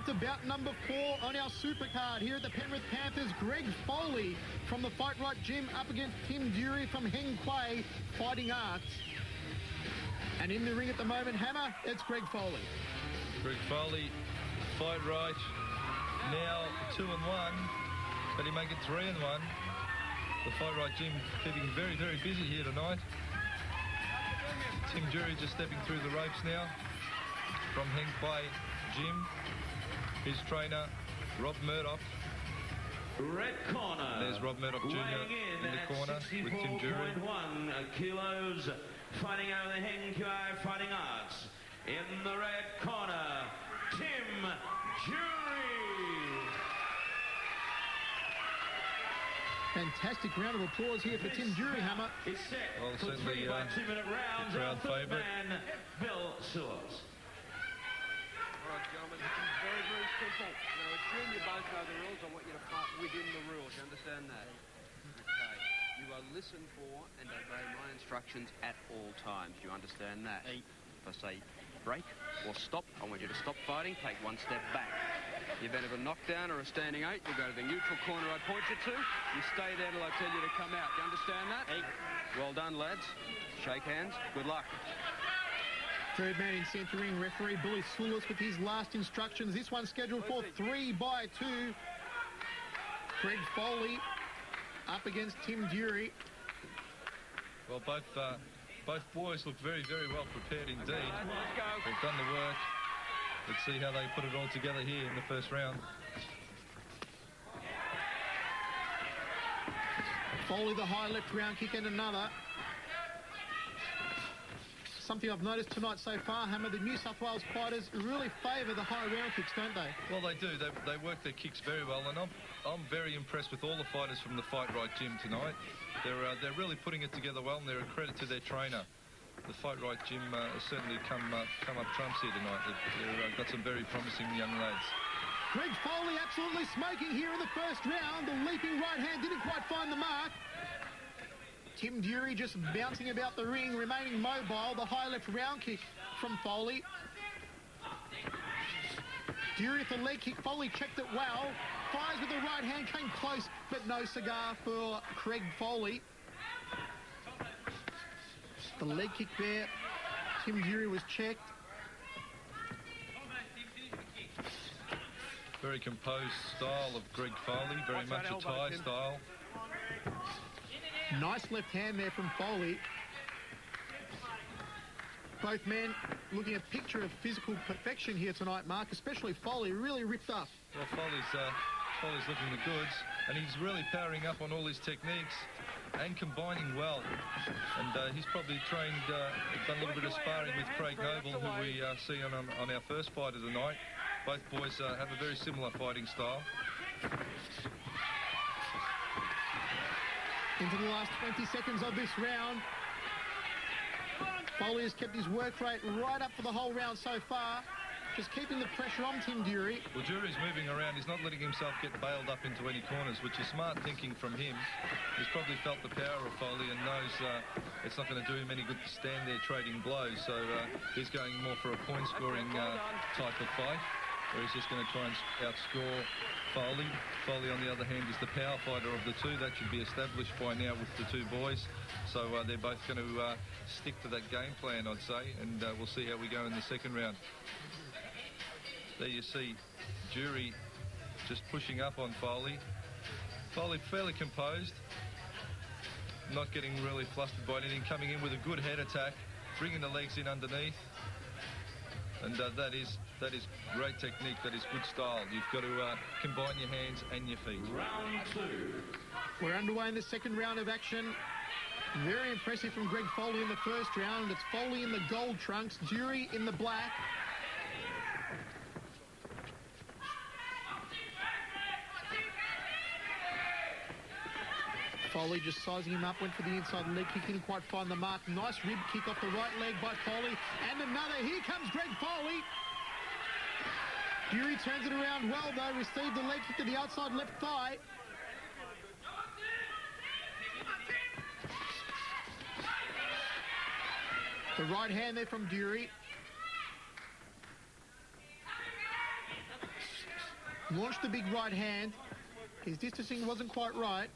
up to bout number 4 on our supercard here at the Penrith Panthers. Greg Foley from the Fight Right Gym up against Tim Dury from Heng Kuei Fighting Arts. And in the ring at the moment, Hammer, it's Greg Foley. Greg Foley, Fight Right, now 2-1. But he make it 3-1. The Fight Right Gym keeping very, very busy here tonight. Tim Dury just stepping through the ropes now from Heng Kuei Gym. His trainer, Rob Murdoch. Red corner. There's Rob Murdoch Jr. in the corner with Tim Dury. 64.1 kilos, fighting over the Heng Kuei Fighting Arts. In the red corner, Tim Dury. Fantastic round of applause here for Tim Dury, Hammer. It's set Well, for certainly 3 by 2-minute rounds. the crowd favourite. Man, Bill Sewells. All right, gentlemen, it's very, very simple. Now, assume you both know the rules. I want you to fight within the rules. You understand that? Okay. You are listened for and obey my instructions at all times. You understand that? If I say break or stop, I want you to stop fighting, take 1 step back. You better have a knockdown or a standing 8, you'll go to the neutral corner I point you to. You stay there till I tell you to come out. You understand that? Well done, lads. Shake hands. Good luck. Third man in centre ring, referee Billy Soulis with his last instructions. This one's scheduled for 3 by 2. Greg Foley up against Tim Dury. Well, both boys look very, very well prepared indeed. Let's go. They've done the work. Let's see how they put it all together here in the first round. Foley the high left round kick and another. Something I've noticed tonight so far, Hammer, the New South Wales fighters really favour the high round kicks, don't they? Well, they do. They work their kicks very well, and I'm very impressed with all the fighters from the Fight Right Gym tonight. They're really putting it together well, and they're a credit to their trainer. The Fight Right Gym has certainly come up trumps here tonight. They've got some very promising young lads. Greg Foley absolutely smoking here in the first round. The leaping right hand didn't quite find the mark. Tim Dury just bouncing about the ring, remaining mobile. The high left round kick from Foley. Dury with the leg kick. Foley checked it well. Fires with the right hand, came close, but no cigar for Greg Foley. The leg kick there. Tim Dury was checked. Very composed style of Greg Foley, very much a Thai style. Nice left hand there from Foley. Both men looking a picture of physical perfection here tonight, Mark, especially Foley, really ripped up. Well, Foley's looking the goods, and he's really powering up on all his techniques and combining well. And he's probably trained, done a little bit of sparring with Craig Noble, who we see on our first fight of the night. Both boys have a very similar fighting style. Into the last 20 seconds of this round. Foley has kept his work rate right up for the whole round so far. Just keeping the pressure on Tim Dury. Well, Dury's moving around. He's not letting himself get bailed up into any corners, which is smart thinking from him. He's probably felt the power of Foley and knows it's not going to do him any good to stand there trading blows. So he's going more for a point-scoring type of fight, where he's just going to try and outscore Foley. Foley, on the other hand, is the power fighter of the two. That should be established by now with the two boys. So they're both going to stick to that game plan, I'd say, and we'll see how we go in the second round. There you see Dury just pushing up on Foley. Foley fairly composed, not getting really flustered by anything, coming in with a good head attack, bringing the legs in underneath. And that is great technique. That is good style. You've got to combine your hands and your feet. Round 2. We're underway in the second round of action. Very impressive from Greg Foley in the first round. It's Foley in the gold trunks, Dury in the black. Foley just sizing him up, went for the inside leg kick, didn't quite find the mark. Nice rib kick off the right leg by Foley. And another, here comes Greg Foley. Dury turns it around well though, received the leg kick to the outside left thigh. The right hand there from Dury. Launched the big right hand. His distancing wasn't quite right.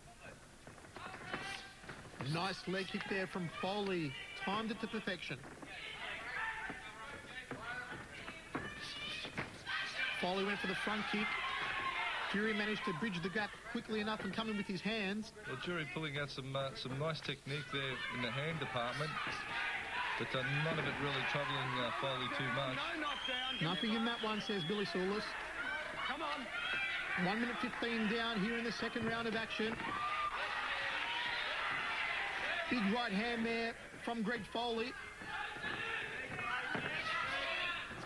Nice leg kick there from Foley. Timed it to perfection. Foley went for the front kick. Jury managed to bridge the gap quickly enough and come in with his hands. Well, Jury pulling out some nice technique there in the hand department, but none of it really troubling Foley too much. No knockdown. Nothing in that one, says Billy Soulis. Come on. 1 minute 15 down here in the second round of action. Big right hand there from Greg Foley.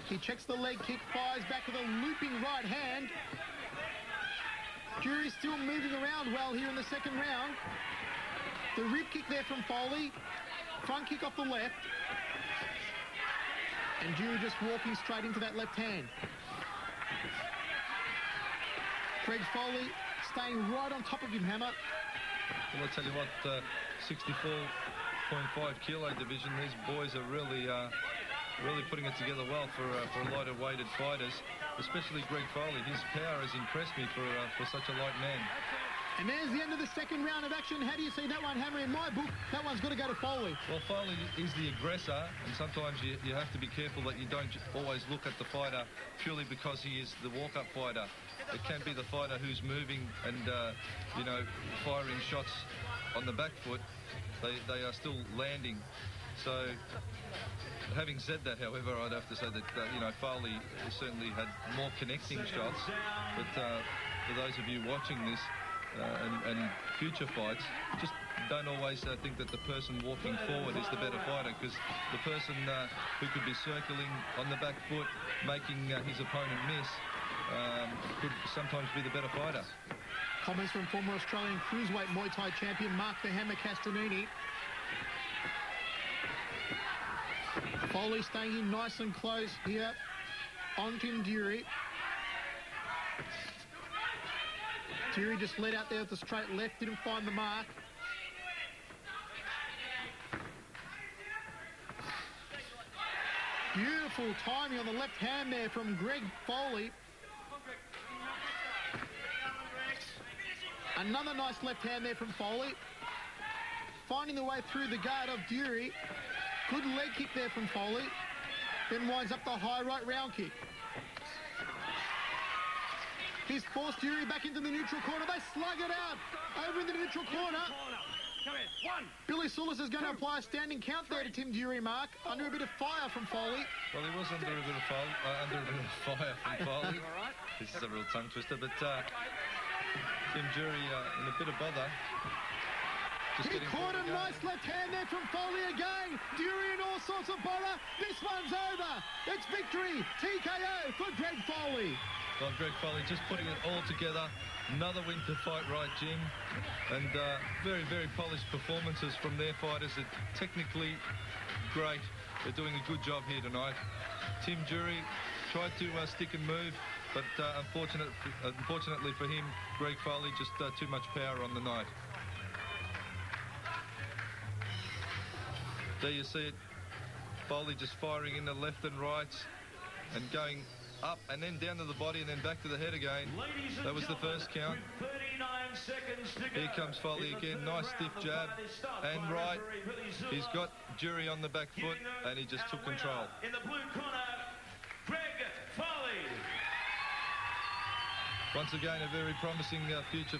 He checks the leg kick, fires back with a looping right hand. Jury still moving around well here in the second round. The rib kick there from Foley. Front kick off the left. And Jury just walking straight into that left hand. Greg Foley staying right on top of him, Hammer. Well, I tell you what, 64.5 kilo division, these boys are really putting it together well for lighter weighted fighters, especially Greg Foley. His power has impressed me for such a light man. And there's the end of the second round of action. How do you see that one, Hammer? In my book, that one's got to go to Foley. Well, Foley is the aggressor, and sometimes you have to be careful that you don't always look at the fighter purely because he is the walk-up fighter. It can be the fighter who's moving and, firing shots on the back foot. They are still landing. So, having said that, however, I'd have to say that, Foley certainly had more connecting shots. But for those of you watching this and future fights, just don't always think that the person walking forward is the better fighter, because the person who could be circling on the back foot, making his opponent miss, could sometimes be the better fighter. Comments from former Australian cruiserweight Muay Thai champion Mark the Hammer Castanini. Foley staying in nice and close here on Tim Dury. Dury just led out there with the straight left, didn't find the mark. Beautiful timing on the left hand there from Greg Foley. Another nice left hand there from Foley. Finding the way through the guard of Dury. Good leg kick there from Foley. Then winds up the high right round kick. He's forced Dury back into the neutral corner. They slug it out over in the neutral corner. Come in. 1. Billy Soulis is going to apply a standing count there to Tim Dury, Mark, under a bit of fire from Foley. Well, he was under a bit of fire from Foley. All right. This is a real tongue twister, but Tim Dury in a bit of bother. Just He getting caught a forward again. nice left hand there from Foley again. Dury in all sorts of bother. This one's over. It's victory. TKO for Greg Foley. Well, Greg Foley just putting it all together. Another win to Fight Right Gym. And very, very polished performances from their fighters. They're technically great. They're doing a good job here tonight. Tim Dury tried to stick and move, but unfortunately for him, Greg Foley just too much power on the night. There you see it. Foley just firing in the left and rights and going up and then down to the body and then back to the head again. That was the first count. Here comes Foley again. Nice stiff jab and right. He's got Dury on the back foot and he just took control. In the blue corner, Greg Foley. Once again, a very promising future